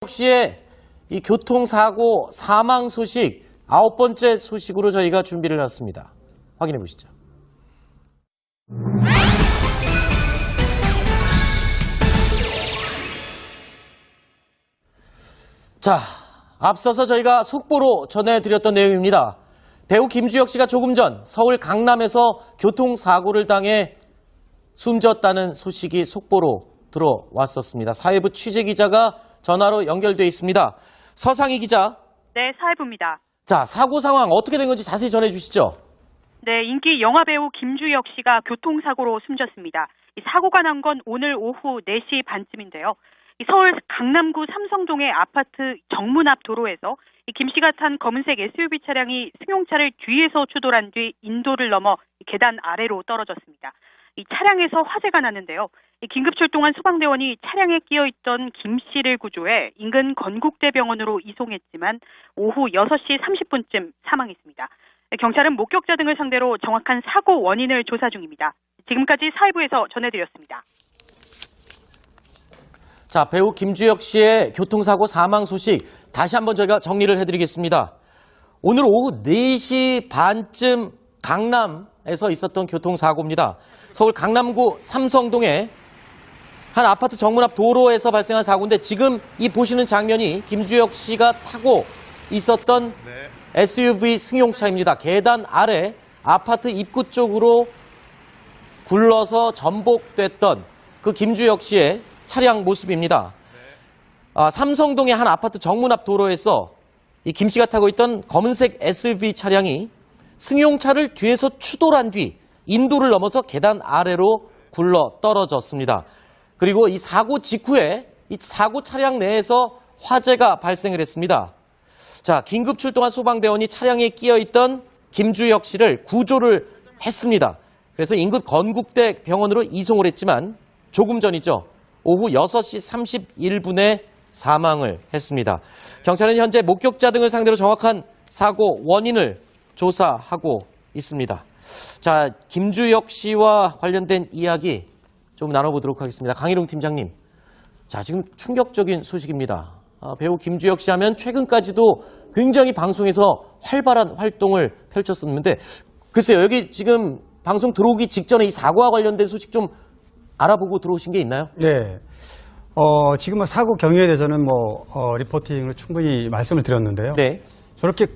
씨의 이 교통사고 사망 소식 9번째 소식으로 저희가 준비를 해놨습니다. 확인해 보시죠. 자, 앞서서 저희가 속보로 전해드렸던 내용입니다. 배우 김주혁 씨가 조금 전 서울 강남에서 교통사고를 당해 숨졌다는 소식이 속보로 들어왔었습니다. 사회부 취재기자가 전화로 연결돼 있습니다. 서상희 기자. 네, 사회부입니다. 자, 사고 상황 어떻게 된 건지 자세히 전해주시죠. 네, 인기 영화배우 김주혁 씨가 교통사고로 숨졌습니다. 이 사고가 난 건 오늘 오후 4시 반쯤인데요. 서울 강남구 삼성동의 아파트 정문 앞 도로에서 김 씨가 탄 검은색 SUV 차량이 승용차를 뒤에서 추돌한 뒤 인도를 넘어 계단 아래로 떨어졌습니다. 이 차량에서 화재가 났는데요. 긴급 출동한 소방대원이 차량에 끼어있던 김 씨를 구조해 인근 건국대병원으로 이송했지만 오후 6시 30분쯤 사망했습니다. 경찰은 목격자 등을 상대로 정확한 사고 원인을 조사 중입니다. 지금까지 사회부에서 전해드렸습니다. 자, 배우 김주혁 씨의 교통사고 사망 소식 다시 한번 저희가 정리를 해드리겠습니다. 오늘 오후 4시 반쯤 강남에서 있었던 교통사고입니다. 서울 강남구 삼성동의 한 아파트 정문 앞 도로에서 발생한 사고인데 지금 이 보시는 장면이 김주혁 씨가 타고 있었던 SUV 승용차입니다. 계단 아래 아파트 입구 쪽으로 굴러서 전복됐던 그 김주혁 씨의 차량 모습입니다. 삼성동의 한 아파트 정문 앞 도로에서 이 김 씨가 타고 있던 검은색 SUV 차량이 승용차를 뒤에서 추돌한 뒤 인도를 넘어서 계단 아래로 굴러 떨어졌습니다. 그리고 이 사고 직후에 이 사고 차량 내에서 화재가 발생을 했습니다. 자, 긴급 출동한 소방대원이 차량에 끼어있던 김주혁 씨를 구조를 했습니다. 그래서 인근 건국대 병원으로 이송을 했지만 조금 전이죠. 오후 6시 31분에 사망을 했습니다. 경찰은 현재 목격자 등을 상대로 정확한 사고 원인을 조사하고 있습니다. 자, 김주혁 씨와 관련된 이야기 좀 나눠보도록 하겠습니다. 강희룡 팀장님. 자, 지금 충격적인 소식입니다. 배우 김주혁 씨 하면 최근까지도 굉장히 방송에서 활발한 활동을 펼쳤었는데 글쎄요, 여기 지금 방송 들어오기 직전에 이 사고와 관련된 소식 좀 알아보고 들어오신 게 있나요? 네. 지금 사고 경위에 대해서는 리포팅으로 충분히 말씀을 드렸는데요. 네. 저렇게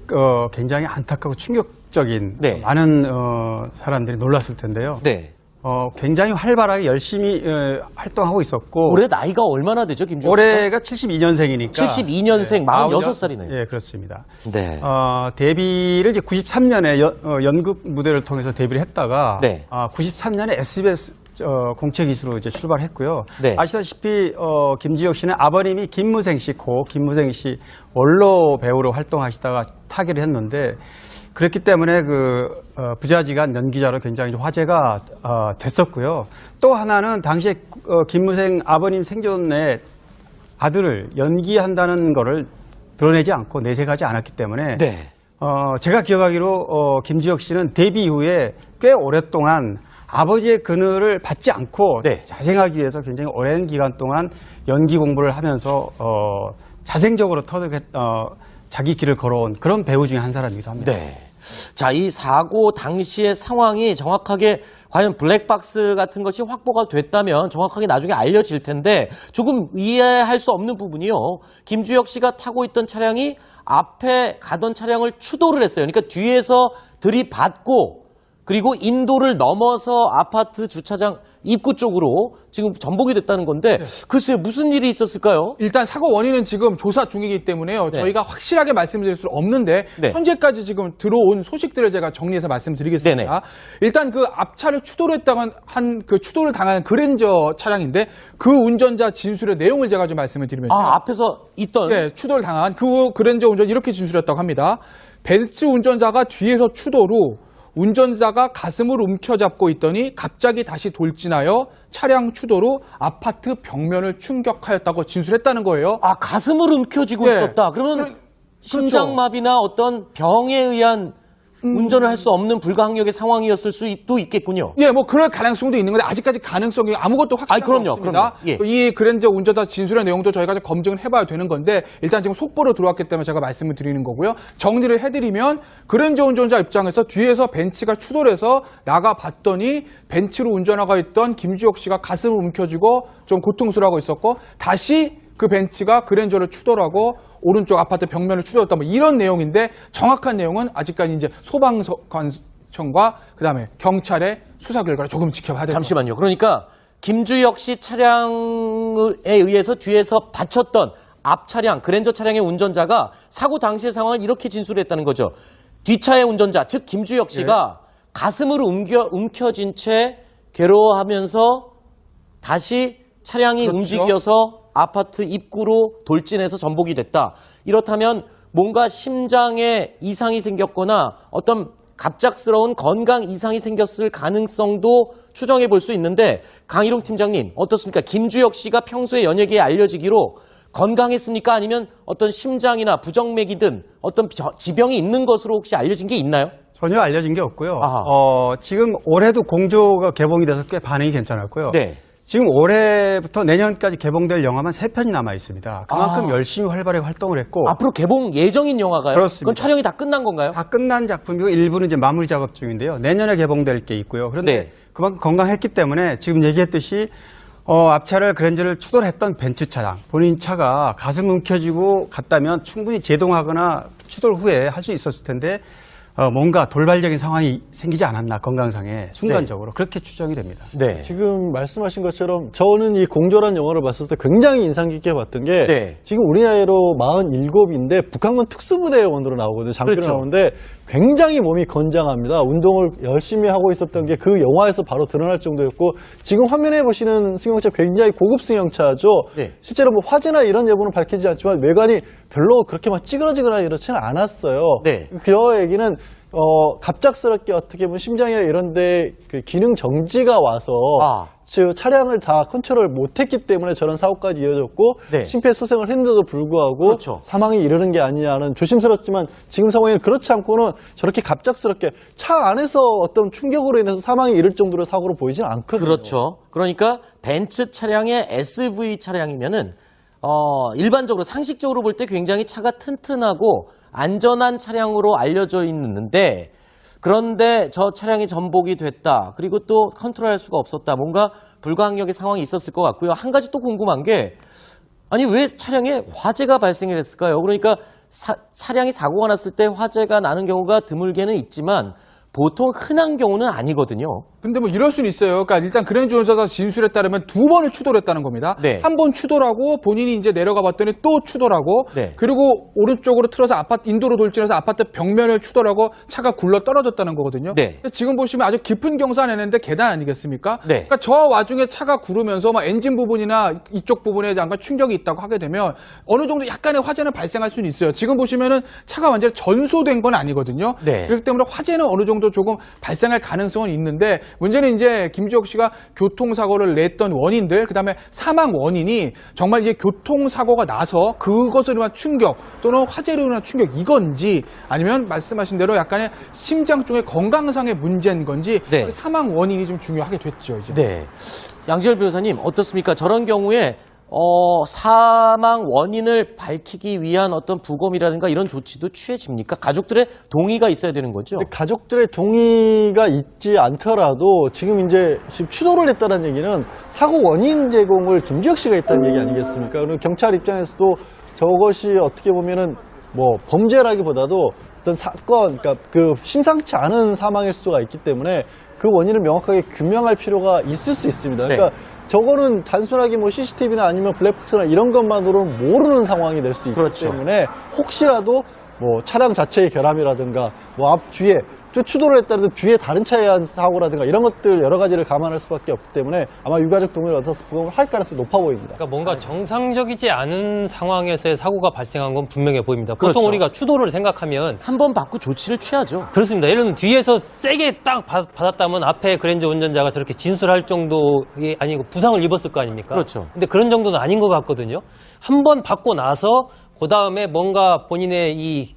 굉장히 안타깝고 충격적인 네. 많은 사람들이 놀랐을 텐데요. 네. 굉장히 활발하게 열심히 활동하고 있었고 올해 나이가 얼마나 되죠, 김주혁 씨가? 올해가 72년생이니까 72년생, 46살이네요. 네, 그렇습니다. 네. 데뷔를 이제 93년에 연극 무대를 통해서 데뷔를 했다가 네. 93년에 SBS 공채기수로 이제 출발했고요. 네. 아시다시피 김주혁 씨는 아버님이 김무생 씨, 김무생 씨 원로 배우로 활동하시다가 타계를 했는데 그렇기 때문에 부자지간 연기자로 굉장히 화제가 됐었고요. 또 하나는 당시에 김무생 아버님 생전에 아들을 연기한다는 거를 드러내지 않고 내색하지 않았기 때문에 네. 제가 기억하기로 김주혁 씨는 데뷔 이후에 꽤 오랫동안 아버지의 그늘을 받지 않고 네. 자생하기 위해서 굉장히 오랜 기간 동안 연기 공부를 하면서 자생적으로 자기 길을 걸어온 그런 배우 중에 한 사람이기도 합니다. 네. 자, 이 사고 당시의 상황이 정확하게 과연 블랙박스 같은 것이 확보가 됐다면 정확하게 나중에 알려질 텐데 조금 이해할 수 없는 부분이요. 김주혁 씨가 타고 있던 차량이 앞에 가던 차량을 추돌을 했어요. 그러니까 뒤에서 들이받고 그리고 인도를 넘어서 아파트 주차장 입구 쪽으로 지금 전복이 됐다는 건데 글쎄요, 무슨 일이 있었을까요? 일단 사고 원인은 지금 조사 중이기 때문에요. 네. 저희가 확실하게 말씀드릴 수 없는데 네. 현재까지 지금 들어온 소식들을 제가 정리해서 말씀드리겠습니다. 네네. 일단 그 앞차를 추돌했다간 그 추돌을 당한 그랜저 차량인데 그 운전자 진술의 내용을 제가 좀 말씀을 드리면요. 앞에서 있던 네, 추돌 당한 그 그랜저 운전 이렇게 진술했다고 합니다. 벤츠 운전자가 뒤에서 추돌 후 운전자가 가슴을 움켜잡고 있더니 갑자기 다시 돌진하여 차량 추돌 후 아파트 벽면을 충격하였다고 진술했다는 거예요. 가슴을 움켜쥐고 네. 있었다. 그러면 심장마비나 어떤 병에 의한 운전을 할 수 없는 불가항력의 상황이었을 수도 있겠군요. 예, 뭐 그럴 가능성도 있는 건데 아직까지 가능성이 아무것도 확실한 건 없습니다. 그럼요. 예. 이 그랜저 운전자 진술의 내용도 저희가 검증을 해봐야 되는 건데 일단 지금 속보로 들어왔기 때문에 제가 말씀을 드리는 거고요. 정리를 해드리면 그랜저 운전자 입장에서 뒤에서 벤츠가 추돌해서 나가봤더니 벤츠로 운전하고 있던 김주혁 씨가 가슴을 움켜쥐고 좀 고통스러워하고 있었고 다시 그 벤츠가 그랜저를 추돌하고 오른쪽 아파트 벽면을 추돌했다 뭐 이런 내용인데 정확한 내용은 아직까지 이제 소방관청과 그다음에 경찰의 수사 결과를 조금 지켜봐야 됩니다. 잠시만요. 그러니까 김주혁 씨 차량에 의해서 뒤에서 받쳤던 앞 차량, 그랜저 차량의 운전자가 사고 당시의 상황을 이렇게 진술했다는 거죠. 뒷차의 운전자, 즉 김주혁 씨가 가슴을 움켜쥔 채 괴로워하면서 다시 차량이 그렇죠. 움직여서 아파트 입구로 돌진해서 전복이 됐다. 이렇다면 뭔가 심장에 이상이 생겼거나 어떤 갑작스러운 건강 이상이 생겼을 가능성도 추정해 볼 수 있는데 강희룡 팀장님 어떻습니까? 김주혁 씨가 평소에 연예계에 알려지기로 건강했습니까? 아니면 어떤 심장이나 부정맥이든 어떤 지병이 있는 것으로 혹시 알려진 게 있나요? 전혀 알려진 게 없고요. 아하. 지금 올해도 공조가 개봉이 돼서 꽤 반응이 괜찮았고요. 네. 지금 올해부터 내년까지 개봉될 영화만 3편이 남아 있습니다. 그만큼 열심히 활발하게 활동을 했고 앞으로 개봉 예정인 영화가요? 그렇습니다. 그건 촬영이 다 끝난 건가요? 다 끝난 작품이고 일부는 이제 마무리 작업 중인데요. 내년에 개봉될 게 있고요. 그런데 네. 그만큼 건강했기 때문에 지금 얘기했듯이 앞차를 그랜저를 추돌했던 벤츠 차량, 본인 차가 가슴 움켜쥐고 갔다면 충분히 제동하거나 추돌 후에 할 수 있었을 텐데 뭔가 돌발적인 상황이 생기지 않았나 건강상에 순간적으로 그렇게 추정이 됩니다. 네. 지금 말씀하신 것처럼 저는 이 공조란 영화를 봤을 때 굉장히 인상 깊게 봤던 게 네. 지금 우리 나이로 47인데 북한군 특수부대원으로 나오거든요. 장교로 그렇죠. 나오는데 굉장히 몸이 건장합니다. 운동을 열심히 하고 있었던 게 그 영화에서 바로 드러날 정도였고 지금 화면에 보시는 승용차 굉장히 고급 승용차죠. 네. 실제로 뭐 화재나 이런 여부는 밝히지 않지만 외관이 별로 그렇게 막 찌그러지거나 이렇지는 않았어요. 네. 그 얘기는 갑작스럽게 어떻게 보면 심장이나 이런 데 그 기능 정지가 와서 즉 차량을 다 컨트롤 못했기 때문에 저런 사고까지 이어졌고 네. 심폐소생을 했는데도 불구하고 그렇죠. 사망에 이르는 게 아니냐는 조심스럽지만 지금 상황에는 그렇지 않고는 저렇게 갑작스럽게 차 안에서 어떤 충격으로 인해서 사망에 이를 정도로 사고로 보이지는 않거든요. 그렇죠. 그러니까 벤츠 차량의 SUV 차량이면은 일반적으로 상식적으로 볼 때 굉장히 차가 튼튼하고 안전한 차량으로 알려져 있는데 그런데 저 차량이 전복이 됐다. 그리고 또 컨트롤할 수가 없었다. 뭔가 불가항력의 상황이 있었을 것 같고요. 한 가지 또 궁금한 게 아니 왜 차량에 화재가 발생을 했을까요? 그러니까 차량이 사고가 났을 때 화재가 나는 경우가 드물게는 있지만 보통 흔한 경우는 아니거든요. 근데 뭐 이럴 수는 있어요. 그러니까 일단 그랜저 운전자 진술에 따르면 2번을 추돌했다는 겁니다. 네. 한 번 추돌하고 본인이 이제 내려가 봤더니 또 추돌하고 네. 그리고 오른쪽으로 틀어서 아파트 인도로 돌진해서 아파트 벽면을 추돌하고 차가 굴러 떨어졌다는 거거든요. 네. 근데 지금 보시면 아주 깊은 경사내는데 계단 아니겠습니까? 네. 그러니까 저 와중에 차가 구르면서 막 엔진 부분이나 이쪽 부분에 잠깐 충격이 있다고 하게 되면 어느 정도 약간의 화재는 발생할 수는 있어요. 지금 보시면은 차가 완전히 전소된 건 아니거든요. 네. 그렇기 때문에 화재는 어느 정도 조금 발생할 가능성은 있는데 문제는 이제 김주혁 씨가 교통사고를 냈던 원인들 그다음에 사망 원인이 정말 이제 교통사고가 나서 그것으로 인한 충격 또는 화재로 인한 충격 이건지 아니면 말씀하신 대로 약간의 심장 쪽의 건강상의 문제인 건지 네. 그 사망 원인이 좀 중요하게 됐죠. 이제. 네. 양지열 변호사님 어떻습니까? 저런 경우에 사망 원인을 밝히기 위한 어떤 부검이라든가 이런 조치도 취해집니까? 가족들의 동의가 있어야 되는 거죠? 근데 가족들의 동의가 있지 않더라도 지금 추돌을 했다는 얘기는 사고 원인 제공을 김주혁 씨가 했다는 얘기 아니겠습니까? 그리고 경찰 입장에서도 저것이 어떻게 보면은 뭐 범죄라기보다도 어떤 사건, 그러니까 그 심상치 않은 사망일 수가 있기 때문에 그 원인을 명확하게 규명할 필요가 있을 수 있습니다. 그러니까 저거는 단순하게 뭐 CCTV나 아니면 블랙박스나 이런 것만으로는 모르는 상황이 될 수 있기 그렇죠. 때문에 혹시라도 뭐 차량 자체의 결함이라든가 뭐 앞 뒤에 또 추돌을 했다는 뒤에 다른 차에 한 사고라든가 이런 것들 여러 가지를 감안할 수밖에 없기 때문에 아마 유가족 동의를 얻어서 부검을 할 가능성이 높아 보입니다. 그러니까 뭔가 정상적이지 않은 상황에서의 사고가 발생한 건 분명해 보입니다. 보통 그렇죠. 우리가 추돌을 생각하면 한 번 받고 조치를 취하죠. 그렇습니다. 예를 들면 뒤에서 세게 딱 받았다면 앞에 그랜저 운전자가 저렇게 진술할 정도가 아니고 부상을 입었을 거 아닙니까? 그렇죠. 근데 그런 정도는 아닌 것 같거든요. 한 번 받고 나서 그 다음에 뭔가 본인의 이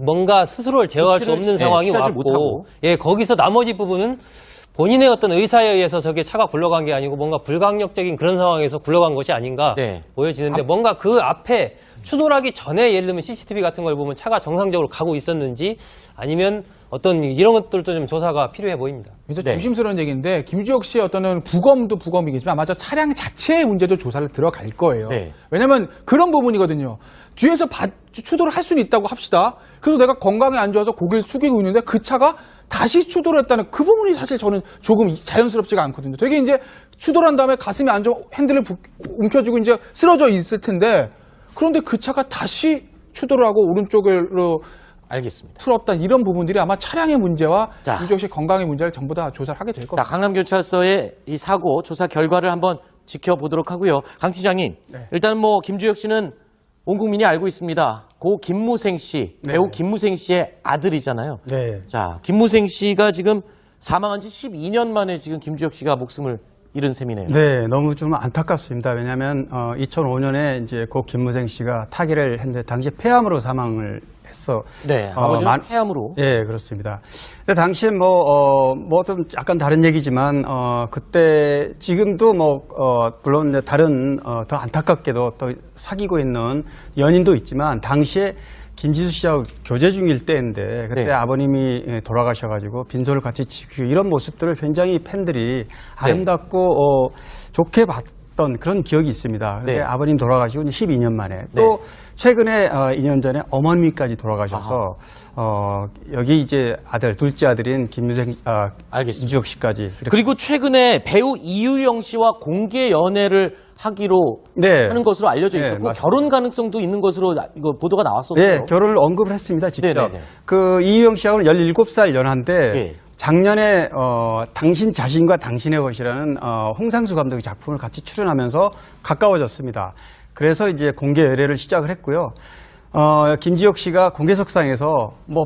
뭔가 스스로를 제어할 수 조치를, 없는 예, 상황이 취하지 왔고, 못하고. 예, 거기서 나머지 부분은 본인의 어떤 의사에 의해서 저게 차가 굴러간 게 아니고 뭔가 불강력적인 그런 상황에서 굴러간 것이 아닌가 네. 보여지는데 뭔가 그 앞에 추돌하기 전에 예를 들면 CCTV 같은 걸 보면 차가 정상적으로 가고 있었는지 아니면 어떤 이런 것들도 좀 조사가 필요해 보입니다. 굉장히 네. 조심스러운 얘기인데 김주혁 씨의 어떤 부검도 부검이겠지만 아마 저 차량 자체의 문제도 조사를 들어갈 거예요. 네. 왜냐하면 그런 부분이거든요. 뒤에서 추돌을 할 수는 있다고 합시다. 그래서 내가 건강에 안 좋아서 고개를 숙이고 있는데 그 차가 다시 추돌을 했다는 그 부분이 사실 저는 조금 자연스럽지가 않거든요. 되게 이제 추돌한 다음에 가슴이 안 좋아 핸들을 움켜쥐고 이제 쓰러져 있을 텐데 그런데 그 차가 다시 추돌을 하고 오른쪽으로 알겠습니다. 틀었던 이런 부분들이 아마 차량의 문제와 자. 김주혁 씨의 건강의 문제를 전부 다 조사를 하게 될 자, 겁니다. 강남경찰서의 이 사고 조사 결과를 한번 지켜보도록 하고요. 강 팀장님, 일단 뭐 김주혁 씨는 온 국민이 알고 있습니다. 고 김무생 씨, 배우 김무생 씨의 아들이잖아요. 네. 자, 김무생 씨가 지금 사망한 지 12년 만에 지금 김주혁 씨가 목숨을 잃은 셈이네요. 네, 너무 좀 안타깝습니다. 왜냐하면 2005년에 이제 고 김무생 씨가 타계를 했는데 당시 폐암으로 사망을 했어. 네, 아버지는 폐암으로. 예, 그렇습니다. 근데 당시에 뭐 좀 약간 다른 얘기지만 그때 지금도 물론 이제 다른 더 안타깝게도 또 사귀고 있는 연인도 있지만 당시에 김지수 씨하고 교제 중일 때인데 그때 네. 아버님이 돌아가셔가지고 빈소를 같이 지키고 이런 모습들을 굉장히 팬들이 아름답고 좋게 봤던 그런 기억이 있습니다. 근데 네. 아버님 돌아가시고 12년 만에 또 최근에 2년 전에 어머님까지 돌아가셔서 여기 이제 둘째 아들인 알겠습니다. 김주혁 씨까지 이렇게 그리고 최근에 배우 이유영 씨와 공개 연애를 하기로 네. 하는 것으로 알려져 네, 있었고 맞습니다. 결혼 가능성도 있는 것으로 이거 보도가 나왔었어요. 네, 결혼을 언급을 했습니다, 직접. 네네네. 그 이유영 씨하고는 17살 연하인데 예. 작년에 당신 자신과 당신의 것이라는 홍상수 감독의 작품을 같이 출연하면서 가까워졌습니다. 그래서 이제 공개 연애를 시작을 했고요. 김지혁 씨가 공개석상에서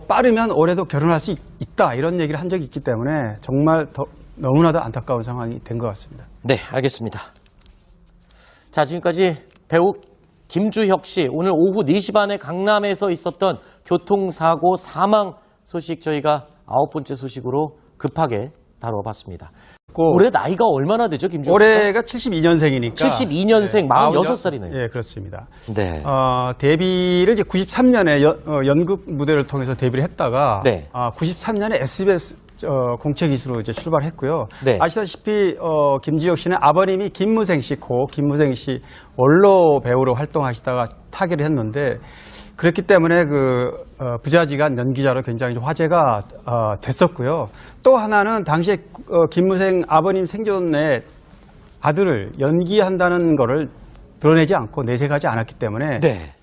빠르면 올해도 결혼할 수 있다 이런 얘기를 한 적이 있기 때문에 정말 너무나도 안타까운 상황이 된 것 같습니다. 네, 알겠습니다. 자, 지금까지 배우 김주혁 씨 오늘 오후 4시 반에 강남에서 있었던 교통사고 사망 소식 저희가 9번째 소식으로 급하게 다뤄봤습니다. 올해 나이가 얼마나 되죠, 김주혁 씨가? 올해가 72년생이니까 72년생, 46살이네요. 예, 그렇습니다. 네. 데뷔를 이제 93년에 연극 무대를 통해서 데뷔를 했다가 네. 93년에 SBS 공채기수로 이제 출발했고요. 네. 아시다시피 김지혁 씨는 아버님이 김무생 씨, 고 김무생 씨 원로 배우로 활동하시다가 타계를 했는데 그렇기 때문에 부자지간 연기자로 굉장히 화제가 됐었고요. 또 하나는 당시에 김무생 아버님 생전에 아들을 연기한다는 거를 드러내지 않고 내색하지 않았기 때문에 네.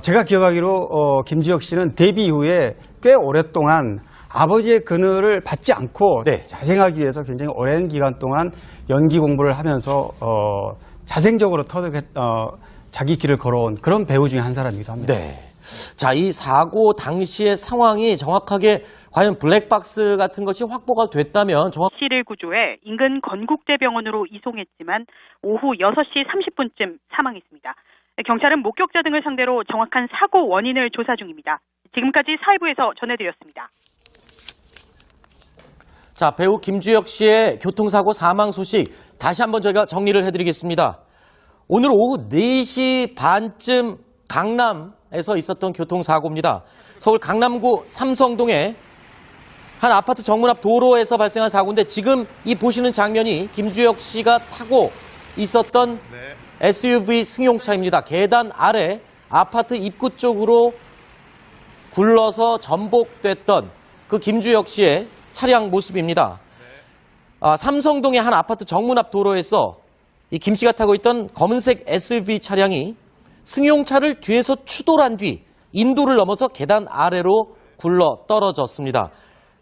제가 기억하기로 김지혁 씨는 데뷔 이후에 꽤 오랫동안 아버지의 그늘을 받지 않고 네. 자생하기 위해서 굉장히 오랜 기간 동안 연기 공부를 하면서 자생적으로 자기 길을 걸어온 그런 배우 중에 한 사람이기도 합니다. 네. 자, 이 사고 당시의 상황이 정확하게 과연 블랙박스 같은 것이 확보가 됐다면 씨를 구조해 인근 건국대병원으로 이송했지만 오후 6시 30분쯤 사망했습니다. 경찰은 목격자 등을 상대로 정확한 사고 원인을 조사 중입니다. 지금까지 사회부에서 전해드렸습니다. 자, 배우 김주혁 씨의 교통사고 사망 소식 다시 한번 저희가 정리를 해드리겠습니다. 오늘 오후 4시 반쯤 강남에서 있었던 교통사고입니다. 서울 강남구 삼성동의 한 아파트 정문 앞 도로에서 발생한 사고인데 지금 이 보시는 장면이 김주혁 씨가 타고 있었던 SUV 승용차입니다. 계단 아래 아파트 입구 쪽으로 굴러서 전복됐던 그 김주혁 씨의 차량 모습입니다. 삼성동의 한 아파트 정문 앞 도로에서 이 김 씨가 타고 있던 검은색 SUV 차량이 승용차를 뒤에서 추돌한 뒤 인도를 넘어서 계단 아래로 굴러 떨어졌습니다.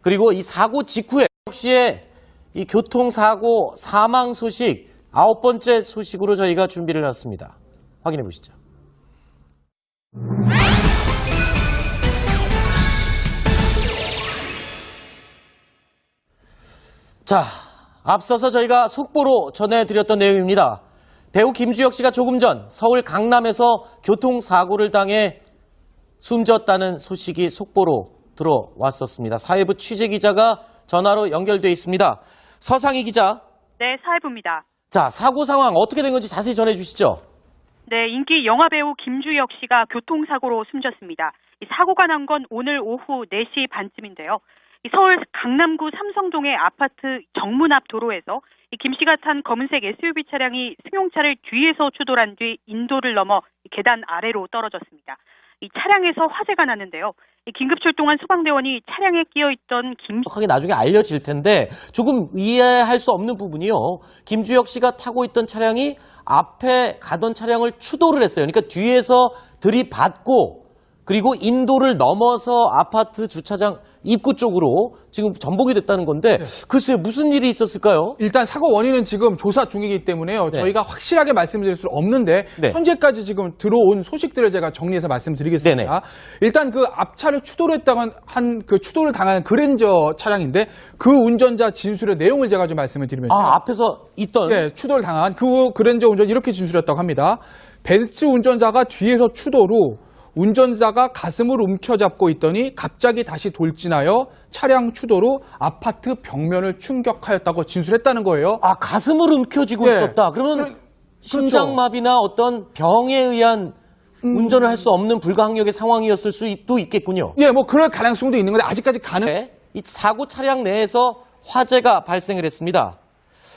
그리고 이 사고 직후에 김주혁 씨의 이 교통사고 사망 소식 9번째 소식으로 저희가 준비를 해놨습니다. 확인해 보시죠. 자, 앞서서 저희가 속보로 전해드렸던 내용입니다. 배우 김주혁 씨가 조금 전 서울 강남에서 교통사고를 당해 숨졌다는 소식이 속보로 들어왔었습니다. 사회부 취재기자가 전화로 연결돼 있습니다. 서상희 기자. 네, 사회부입니다. 자, 사고 상황 어떻게 된 건지 자세히 전해주시죠. 네, 인기 영화배우 김주혁 씨가 교통사고로 숨졌습니다. 이 사고가 난 건 오늘 오후 4시 반쯤인데요. 이 서울 강남구 삼성동의 아파트 정문 앞 도로에서 이 김 씨가 탄 검은색 SUV 차량이 승용차를 뒤에서 추돌한 뒤 인도를 넘어 계단 아래로 떨어졌습니다. 이 차량에서 화재가 났는데요. 이 긴급 출동한 소방대원이 차량에 끼어있던 김 정확하게 나중에 알려질 텐데 조금 이해할 수 없는 부분이요. 김주혁 씨가 타고 있던 차량이 앞에 가던 차량을 추돌을 했어요. 그러니까 뒤에서 들이받고 그리고 인도를 넘어서 아파트 주차장 입구 쪽으로 지금 전복이 됐다는 건데 글쎄요, 무슨 일이 있었을까요? 일단 사고 원인은 지금 조사 중이기 때문에요. 네. 저희가 확실하게 말씀드릴 수 없는데 네. 현재까지 지금 들어온 소식들을 제가 정리해서 말씀드리겠습니다. 네네. 일단 그 앞차를 추돌했다고 한 그 추돌을 당한 그랜저 차량인데 그 운전자 진술의 내용을 제가 좀 말씀을 드리면요. 앞에서 있던 예, 추돌 당한 그 그랜저 운전 이렇게 진술했다고 합니다. 벤츠 운전자가 뒤에서 추돌 후 운전자가 가슴을 움켜잡고 있더니 갑자기 다시 돌진하여 차량 추돌 후 아파트 벽면을 충격하였다고 진술했다는 거예요. 가슴을 움켜쥐고 네. 있었다. 그러면 그렇죠. 심장마비나 어떤 병에 의한 운전을 할 수 없는 불가항력의 상황이었을 수도 있겠군요. 예, 뭐 그럴 가능성도 있는 건데 아직까지 가능. 네, 이 사고 차량 내에서 화재가 발생을 했습니다.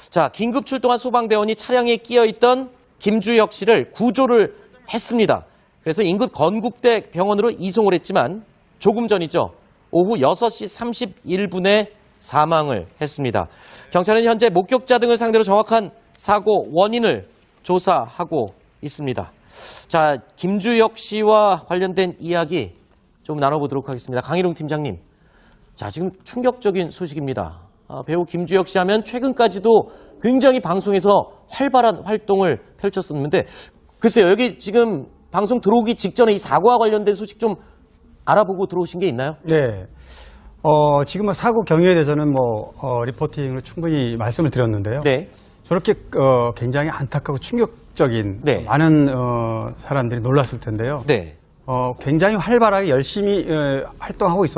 자, 긴급 출동한 소방대원이 차량에 끼어 있던 김주혁 씨를 구조를 했습니다. 그래서 인근 건국대 병원으로 이송을 했지만 조금 전이죠. 오후 6시 31분에 사망을 했습니다. 경찰은 현재 목격자 등을 상대로 정확한 사고 원인을 조사하고 있습니다. 자, 김주혁 씨와 관련된 이야기 좀 나눠보도록 하겠습니다. 강희룡 팀장님. 자, 지금 충격적인 소식입니다. 배우 김주혁 씨 하면 최근까지도 굉장히 방송에서 활발한 활동을 펼쳤었는데 글쎄요, 여기 지금 방송 들어오기 직전에 이 사고와 관련된 소식 좀 알아보고 들어오신 게 있나요? 네. 지금 뭐 사고 경위에 대해서는 리포팅으로 충분히 말씀을 드렸는데요. 네. 저렇게 굉장히 안타깝고 충격적인 네. 많은 사람들이 놀랐을 텐데요. 네. 굉장히 활발하게 열심히 활동하고 있었고